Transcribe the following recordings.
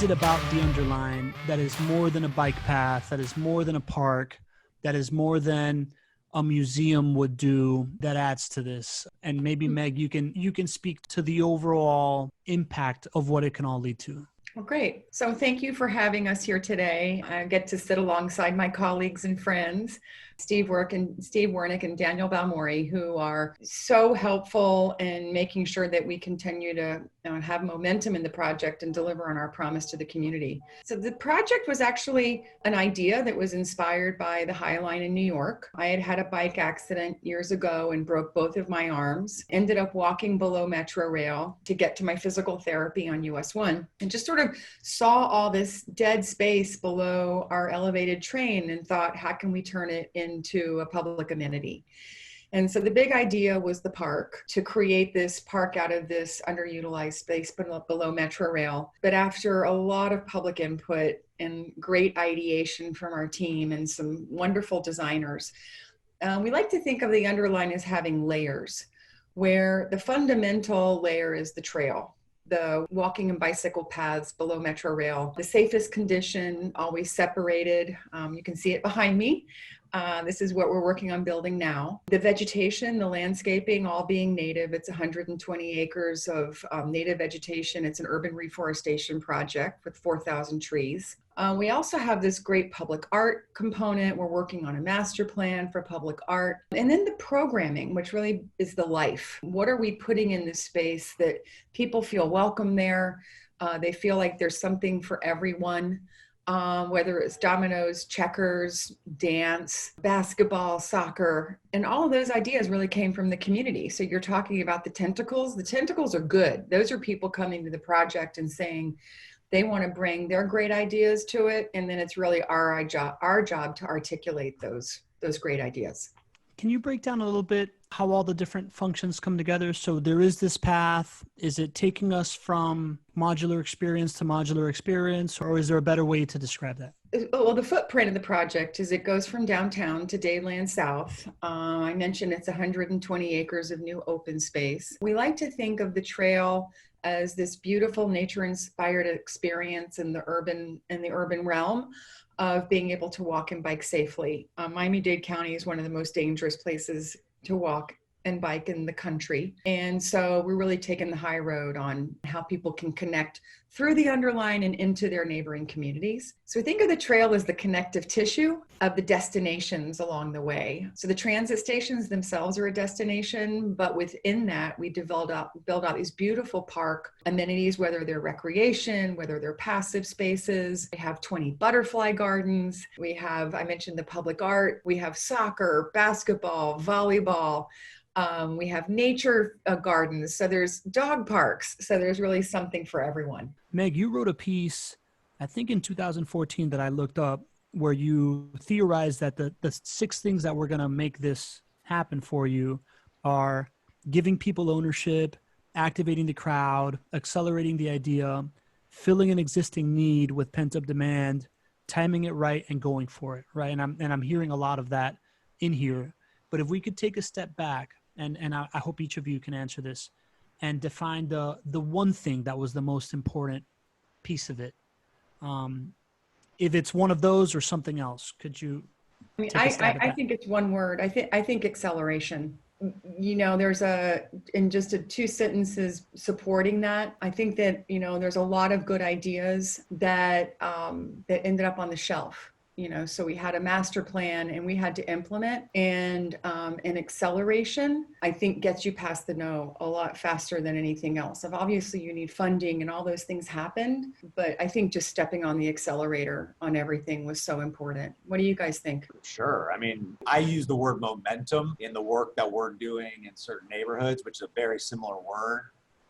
is it about the Underline that is more than a bike path, that is more than a park, that is more than a museum would do that adds to this? And maybe Meg, you can speak to the overall impact of what it can all lead to. Well, great. So thank you for having us here today. I get to sit alongside my colleagues and friends, Steve Wernick and Daniel Balmori, who are so helpful in making sure that we continue to have momentum in the project and deliver on our promise to the community. So the project was actually an idea that was inspired by the High Line in New York. I had had a bike accident years ago and broke both of my arms, ended up walking below Metro Rail to get to my physical therapy on US 1, and just sort of saw all this dead space below our elevated train and thought, how can we turn it into a public amenity? And so the big idea was the park, to create this park out of this underutilized space below Metro Rail. But after a lot of public input and great ideation from our team and some wonderful designers, we like to think of the Underline as having layers, where the fundamental layer is the trail, the walking and bicycle paths below Metro Rail, the safest condition, always separated. You can see it behind me. This is what we're working on building now. The vegetation, the landscaping, all being native. It's 120 acres of native vegetation. It's an urban reforestation project with 4,000 trees. We also have this great public art component. We're working on a master plan for public art. And then the programming, which really is the life. What are we putting in this space that people feel welcome there? They feel like there's something for everyone. Whether it's dominoes, checkers, dance, basketball, soccer, and all of those ideas really came from the community. So you're talking about the tentacles. The tentacles are good. Those are people coming to the project and saying they want to bring their great ideas to it. And then it's really our job to articulate those great ideas. Can you break down a little bit how all the different functions come together? So there is this path. Is it taking us from modular experience to modular experience, or is there a better way to describe that? Well, the footprint of the project is it goes from downtown to Dayland South. I mentioned it's 120 acres of new open space. We like to think of the trail as this beautiful nature-inspired experience in the urban realm of being able to walk and bike safely. Miami-Dade County is one of the most dangerous places to walk and bike in the country. And so we're really taking the high road on how people can connect through the Underline and into their neighboring communities. So we think of the trail as the connective tissue of the destinations along the way. So the transit stations themselves are a destination, but within that, we build out these beautiful park amenities, whether they're recreation, whether they're passive spaces. We have 20 butterfly gardens. We have, I mentioned the public art. We have soccer, basketball, volleyball. We have nature gardens, so there's dog parks, so there's really something for everyone. Meg, you wrote a piece, I think in 2014 that I looked up, where you theorized that the 6 things that were going to make this happen for you are giving people ownership, activating the crowd, accelerating the idea, filling an existing need with pent-up demand, timing it right, and going for it, right? And I'm hearing a lot of that in here. But if we could take a step back, and I hope each of you can answer this, and define the one thing that was the most important piece of it. If it's one of those or something else, could you take a stab at that? I think it's one word. I think acceleration. You know, there's in just 2 sentences supporting that. I think that, you know, there's a lot of good ideas that ended up on the shelf. You know, so we had a master plan and we had to implement, and an acceleration, I think, gets you past the no a lot faster than anything else. Obviously, you need funding and all those things happened, but I think just stepping on the accelerator on everything was so important. What do you guys think? Sure. I mean, I use the word momentum in the work that we're doing in certain neighborhoods, which is a very similar word,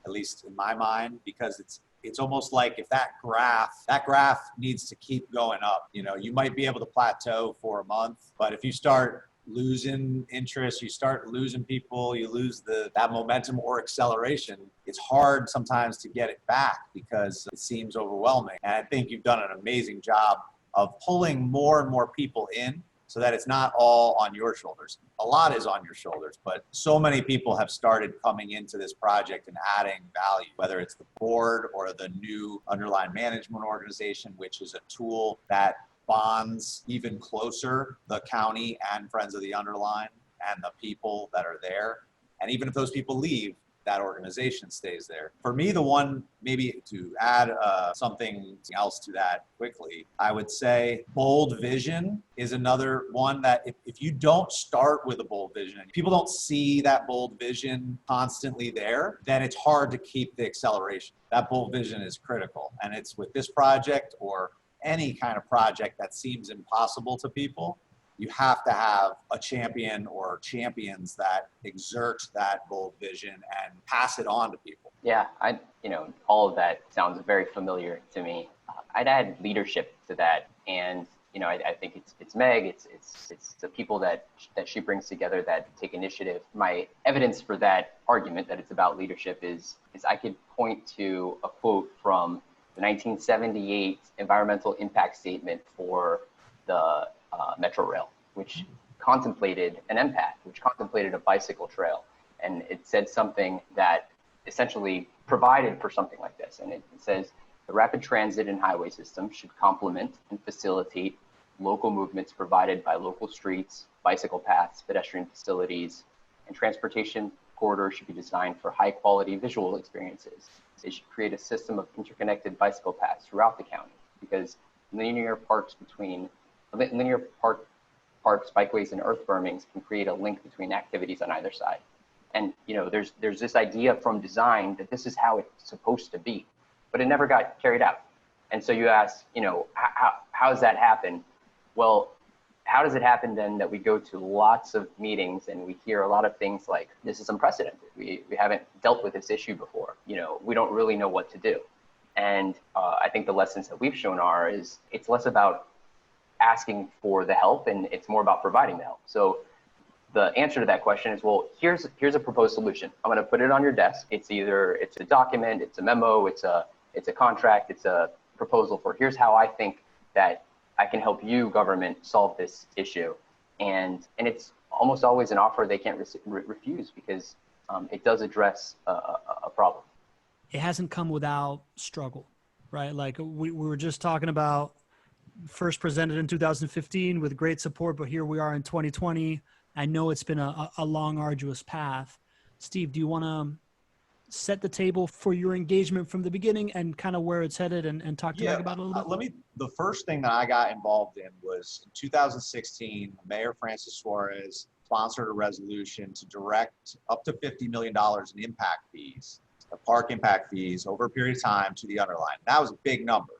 at least in my mind, because it's almost like if that graph needs to keep going up. You know, you might be able to plateau for a month, but if you start losing interest, you start losing people, you lose that momentum or acceleration, it's hard sometimes to get it back because it seems overwhelming. And I think you've done an amazing job of pulling more and more people in so that it's not all on your shoulders. A lot is on your shoulders, but so many people have started coming into this project and adding value, whether it's the board or the new Underline management organization, which is a tool that bonds even closer the county and Friends of the Underline and the people that are there. And even if those people leave, that organization stays there. For me, the one, maybe to add something else to that quickly, I would say bold vision is another one that if you don't start with a bold vision, people don't see that bold vision constantly there, then it's hard to keep the acceleration. That bold vision is critical. And it's with this project or any kind of project that seems impossible to people. You have to have a champion or champions that exert that bold vision and pass it on to people. Yeah, all of that sounds very familiar to me. I'd add leadership to that, and I think it's Meg, it's the people that she brings together that take initiative. My evidence for that argument that it's about leadership is I could point to a quote from the 1978 environmental impact statement for the Metro Rail, which contemplated an MPAT, which contemplated a bicycle trail. And it said something that essentially provided for something like this. And it says, the rapid transit and highway system should complement and facilitate local movements provided by local streets, bicycle paths, pedestrian facilities, and transportation corridors should be designed for high quality visual experiences. They should create a system of interconnected bicycle paths throughout the county, because linear parks, bikeways, and earth bermings can create a link between activities on either side. And there's this idea from design that this is how it's supposed to be, but it never got carried out. And so you ask, how does that happen? Well, how does it happen then that we go to lots of meetings and we hear a lot of things like, this is unprecedented. We haven't dealt with this issue before. We don't really know what to do. And I think the lessons that we've shown is it's less about asking for the help and it's more about providing the help. So the answer to that question is, well, here's a proposed solution. I'm going to put it on your desk. It's a document, it's a memo, it's a contract, it's a proposal for here's how I think that I can help you, government, solve this issue. And it's almost always an offer they can't refuse, because it does address a problem. It hasn't come without struggle, right? Like we were just talking about, first presented in 2015 with great support, but here we are in 2020. I know it's been a long, arduous path. Steve, do you want to set the table for your engagement from the beginning and kind of where it's headed and talk to Meg about it a little bit? The first thing that I got involved in was in 2016, Mayor Francis Suarez sponsored a resolution to direct up to $50 million in impact fees, the park impact fees over a period of time to the Underline. That was a big number.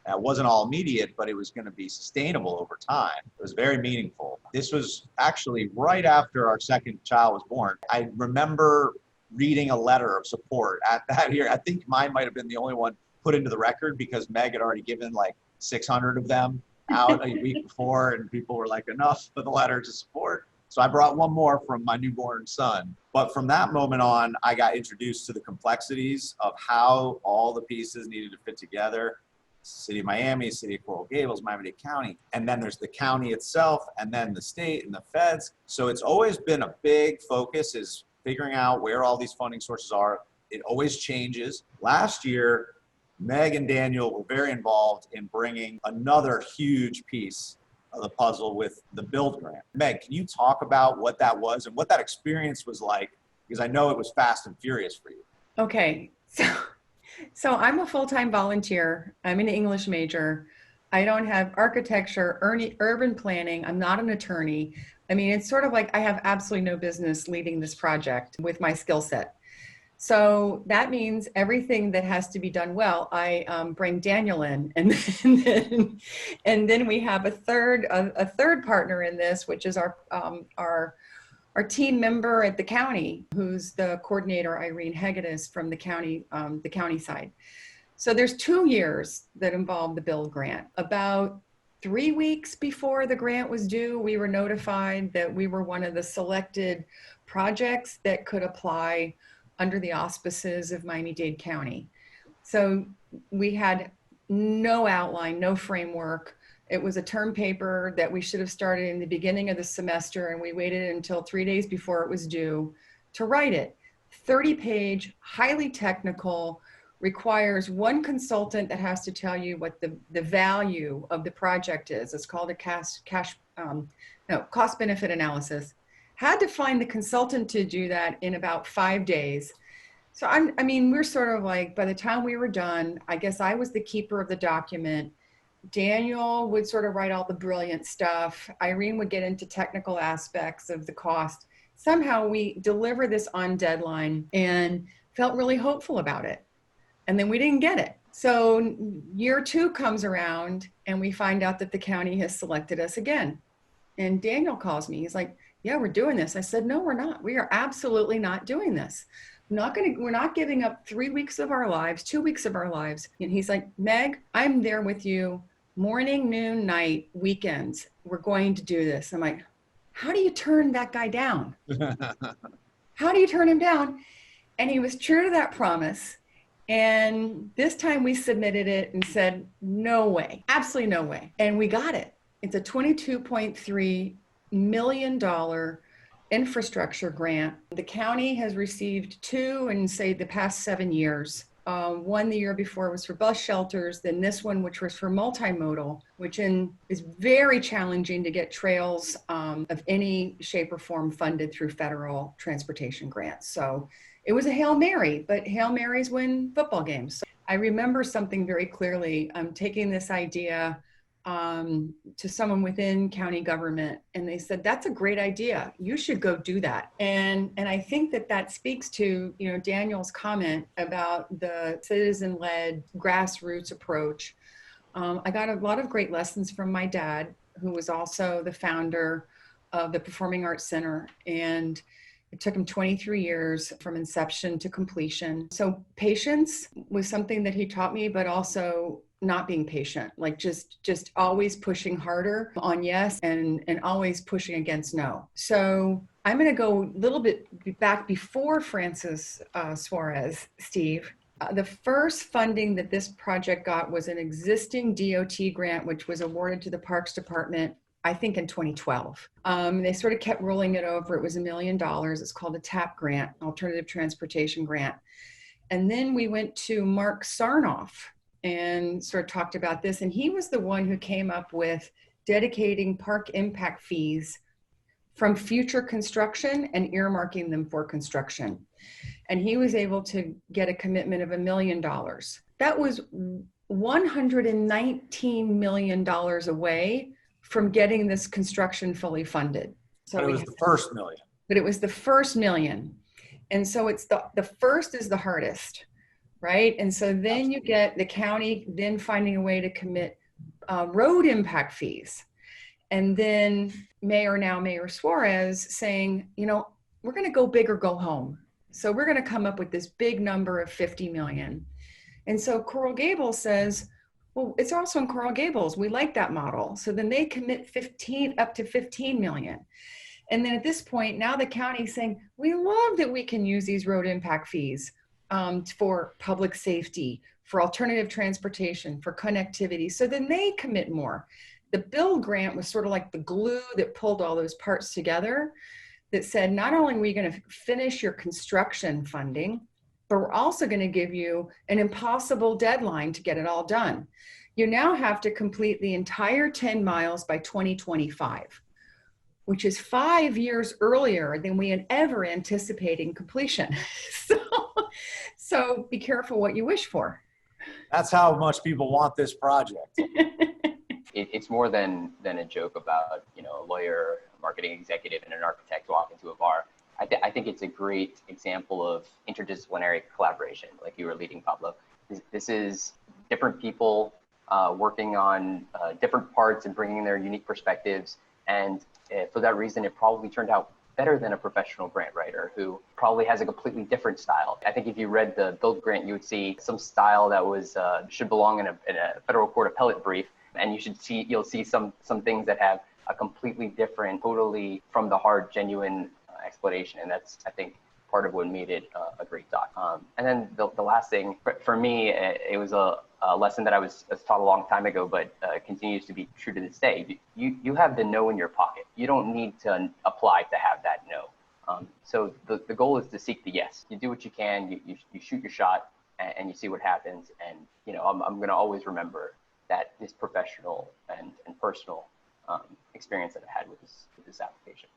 Now, it wasn't all immediate, but it was going to be sustainable over time. It was very meaningful. This was actually right after our second child was born. I remember reading a letter of support at that year. I think mine might have been the only one put into the record, because Meg had already given like 600 of them out a week before, and people were like, enough for the letter to support. So I brought one more from my newborn son. But from that moment on, I got introduced to the complexities of how all the pieces needed to fit together. City of Miami, City of Coral Gables, Miami-Dade County, and then there's the county itself, and then the state and the feds. So it's always been a big focus, is figuring out where all these funding sources are. It always changes. Last year, Meg and Daniel were very involved in bringing another huge piece of the puzzle with the Build Grant. Meg, can you talk about what that was and what that experience was like? Because I know it was fast and furious for you. Okay, so I'm a full-time volunteer. I'm an English major. I don't have architecture, urban planning. I'm not an attorney. I mean, it's sort of like I have absolutely no business leading this project with my skill set. So that means everything that has to be done well, I bring Daniel in, and then we have a third partner in this, which is our team member at the county, who's the coordinator, Irene Hegedus, from the county side. So there's 2 years that involve the Build Grant. About 3 weeks before the grant was due, we were notified that we were one of the selected projects that could apply under the auspices of Miami-Dade County. So we had no outline, no framework. It was a term paper that we should have started in the beginning of the semester, and we waited until 3 days before it was due to write it. 30-page, highly technical, requires one consultant that has to tell you what the value of the project is. It's called a cost benefit analysis. Had to find the consultant to do that in about 5 days. So I mean, we're sort of like, by the time we were done, I guess I was the keeper of the document. Daniel would sort of write all the brilliant stuff. Irene would get into technical aspects of the cost. Somehow we delivered this on deadline and felt really hopeful about it. And then we didn't get it. So year 2 comes around and we find out that the county has selected us again. And Daniel calls me. He's like, yeah, we're doing this. I said, no, we're not. We are absolutely not doing this. We're not giving up 3 weeks of our lives, 2 weeks of our lives. And he's like, Meg, I'm there with you morning, noon, night, weekends. We're going to do this. I'm like, how do you turn that guy down? How do you turn him down? And he was true to that promise. And this time we submitted it and said, no way, absolutely no way. And we got it. It's a $22.3 million infrastructure grant. The county has received 2 in, say, the past 7 years. One the year before was for bus shelters, then this one, which was for multimodal, which is very challenging to get trails of any shape or form funded through federal transportation grants. So it was a Hail Mary, but Hail Marys win football games. So I remember something very clearly. I'm taking this idea to someone within county government, and they said, that's a great idea. You should go do that. And I think that speaks to, Daniel's comment about the citizen-led grassroots approach. I got a lot of great lessons from my dad, who was also the founder of the Performing Arts Center. And it took him 23 years from inception to completion. So patience was something that he taught me, but also not being patient, like just always pushing harder on yes and always pushing against no. So I'm going to go a little bit back before Francis Suarez, Steve. The first funding that this project got was an existing DOT grant, which was awarded to the Parks Department, I think in 2012. They sort of kept rolling it over. It was $1 million. It's called a TAP grant, Alternative Transportation Grant. And then we went to Mark Sarnoff and sort of talked about this. And he was the one who came up with dedicating park impact fees from future construction and earmarking them for construction. And he was able to get a commitment of $1 million. That was $119 million away from getting this construction fully funded. So but it was the first million. But it was the first million. And so it's the first is the hardest, right? And so then you get the county then finding a way to commit road impact fees. And then Mayor Suarez saying, we're going to go big or go home. So we're going to come up with this big number of 50 million. And so Coral Gables says, well, it's also in Coral Gables. We like that model. So then they commit up to 15 million. And then at this point, now the county's saying, we love that we can use these road impact fees for public safety, for alternative transportation, for connectivity. So then they commit more. The build grant was sort of like the glue that pulled all those parts together, that said, not only are we going to finish your construction funding, but we're also going to give you an impossible deadline to get it all done. You now have to complete the entire 10 miles by 2025, which is 5 years earlier than we had ever anticipating completion. So be careful what you wish for. That's how much people want this project. It's more than a joke about, a lawyer, a marketing executive, and an architect walk into a bar. I think it's a great example of interdisciplinary collaboration, like you were leading, Pablo. This is different people working on different parts and bringing their unique perspectives. And for that reason, it probably turned out better than a professional grant writer who probably has a completely different style. I think if you read the build grant, you would see some style that was should belong in a federal court appellate brief. And you'll see some things that have a completely different, totally from the heart, genuine explanation. And that's, I think, part of what made it a great doc. And then the last thing, for me, it was a a lesson that I was taught a long time ago, but continues to be true to this day. You have the no in your pocket. You don't need to apply to have that no. So the goal is to seek the yes. You do what you can, you shoot your shot, and you see what happens. And, you know, I'm going to always remember that this professional and personal experience that I had with this application.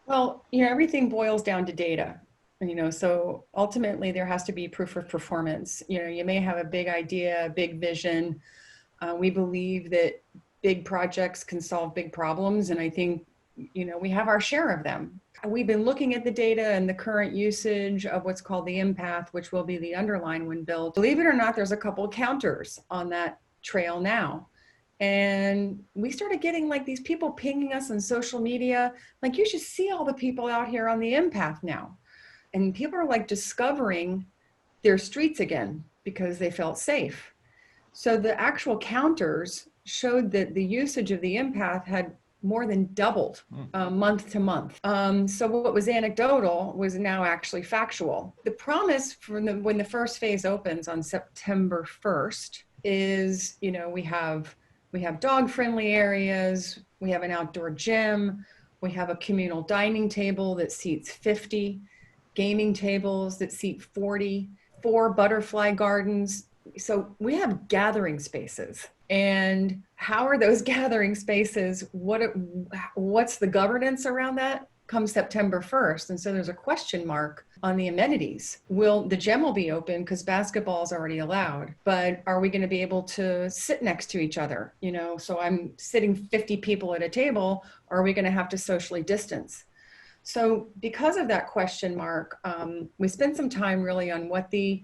Well, you know, everything boils down to data. You know, so ultimately there has to be proof of performance. You know, you may have a big idea, a big vision. We believe that big projects can solve big problems. And I think, you know, we have our share of them. We've been looking at the data and the current usage of what's called the empath, which will be the underline when built. Believe it or not, there's a couple of counters on that trail now. And we started getting like these people pinging us on social media, like, you should see all the people out here on the empath now. And people are like discovering their streets again because they felt safe. So the actual counters showed that the usage of the empath had more than doubled month to month. So what was anecdotal was now actually factual. The promise from when the first phase opens on September 1st is, you know, we have dog-friendly areas, we have an outdoor gym, we have a communal dining table that seats 50, gaming tables that seat 40, 4 butterfly gardens. So we have gathering spaces. And how are those gathering spaces? What's the governance around that come September 1st? And so there's a question mark on the amenities. The gym will be open because basketball is already allowed, but are we going to be able to sit next to each other? You know, so I'm sitting 50 people at a table, or are we going to have to socially distance? So because of that question mark, we spent some time really on what the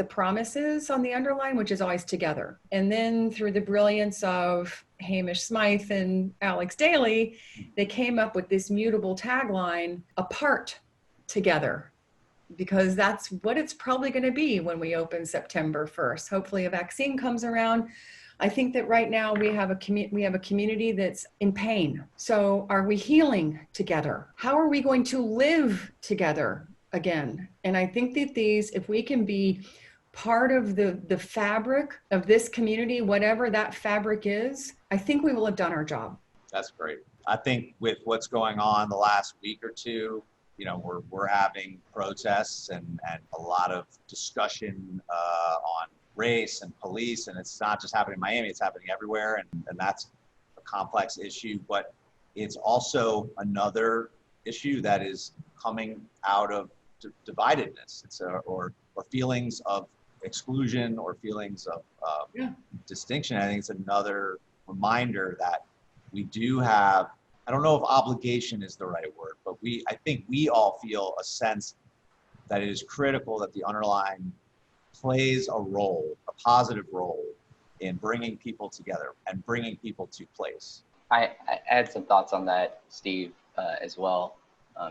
promise is on the underline, which is always together. And then through the brilliance of Hamish Smythe and Alex Daly, they came up with this mutable tagline, apart together, because that's what it's probably going to be when we open September 1st. Hopefully a vaccine comes around. I think that right now we have a community that's in pain. So are we healing together? How are we going to live together again? And I think that if we can be part of the fabric of this community, whatever that fabric is, I think we will have done our job. That's great. I think with what's going on the last week or two, you know, we're having protests and a lot of discussion on race and police, and it's not just happening in Miami, it's happening everywhere, and that's a complex issue, but it's also another issue that is coming out of dividedness. It's or feelings of exclusion or feelings of distinction. I think it's another reminder that we do have, I don't know if obligation is the right word, but I think we all feel a sense that it is critical that the underline plays a role, a positive role in bringing people together and bringing people to place. I add some thoughts on that, Steve, as well,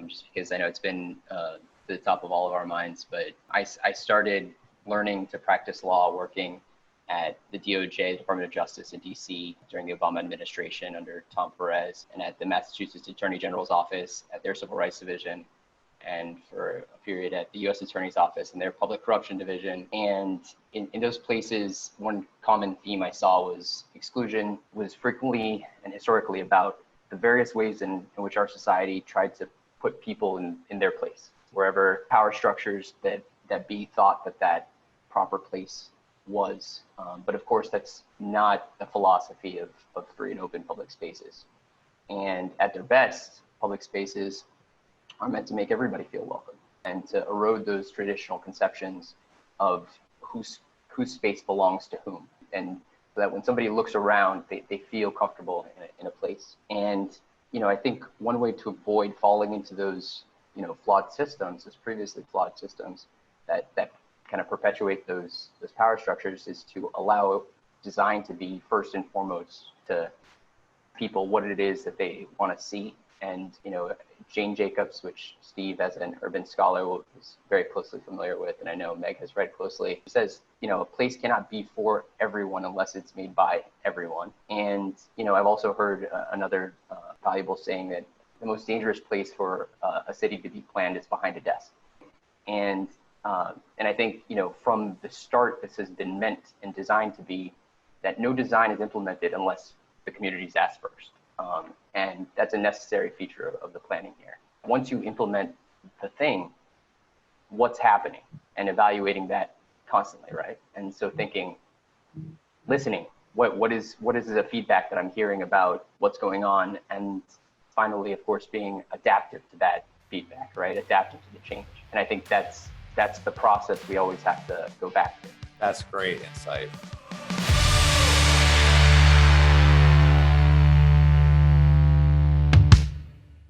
just because I know it's been to the top of all of our minds, but I started learning to practice law working at the DOJ, Department of Justice in DC during the Obama administration under Tom Perez, and at the Massachusetts Attorney General's office at their Civil Rights Division, and for a period at the U.S. Attorney's Office and their Public Corruption Division. And in those places, one common theme I saw was exclusion was frequently and historically about the various ways in which our society tried to put people in their place, wherever power structures that be thought that proper place was. But of course, that's not the philosophy of free and open public spaces. And at their best, public spaces are meant to make everybody feel welcome and to erode those traditional conceptions of whose space belongs to whom. And so that when somebody looks around, they feel comfortable in a place. And, you know, I think one way to avoid falling into those, you know, flawed systems, those previously flawed systems that kind of perpetuate those power structures, is to allow design to be first and foremost to people what it is that they want to see. And, you know, Jane Jacobs, which Steve, as an urban scholar, is very closely familiar with, and I know Meg has read closely, says, you know, a place cannot be for everyone unless it's made by everyone. And, you know, I've also heard another valuable saying that the most dangerous place for a city to be planned is behind a desk. And And I think, from the start, this has been meant and designed to be that no design is implemented unless the community's asked first. And that's a necessary feature of the planning here. Once you implement the thing, what's happening, and evaluating that constantly, right? And so listening, what is the feedback that I'm hearing about what's going on, and finally, of course, being adaptive to that feedback, right? Adaptive to the change. And I think that's the process we always have to go back to. That's great insight.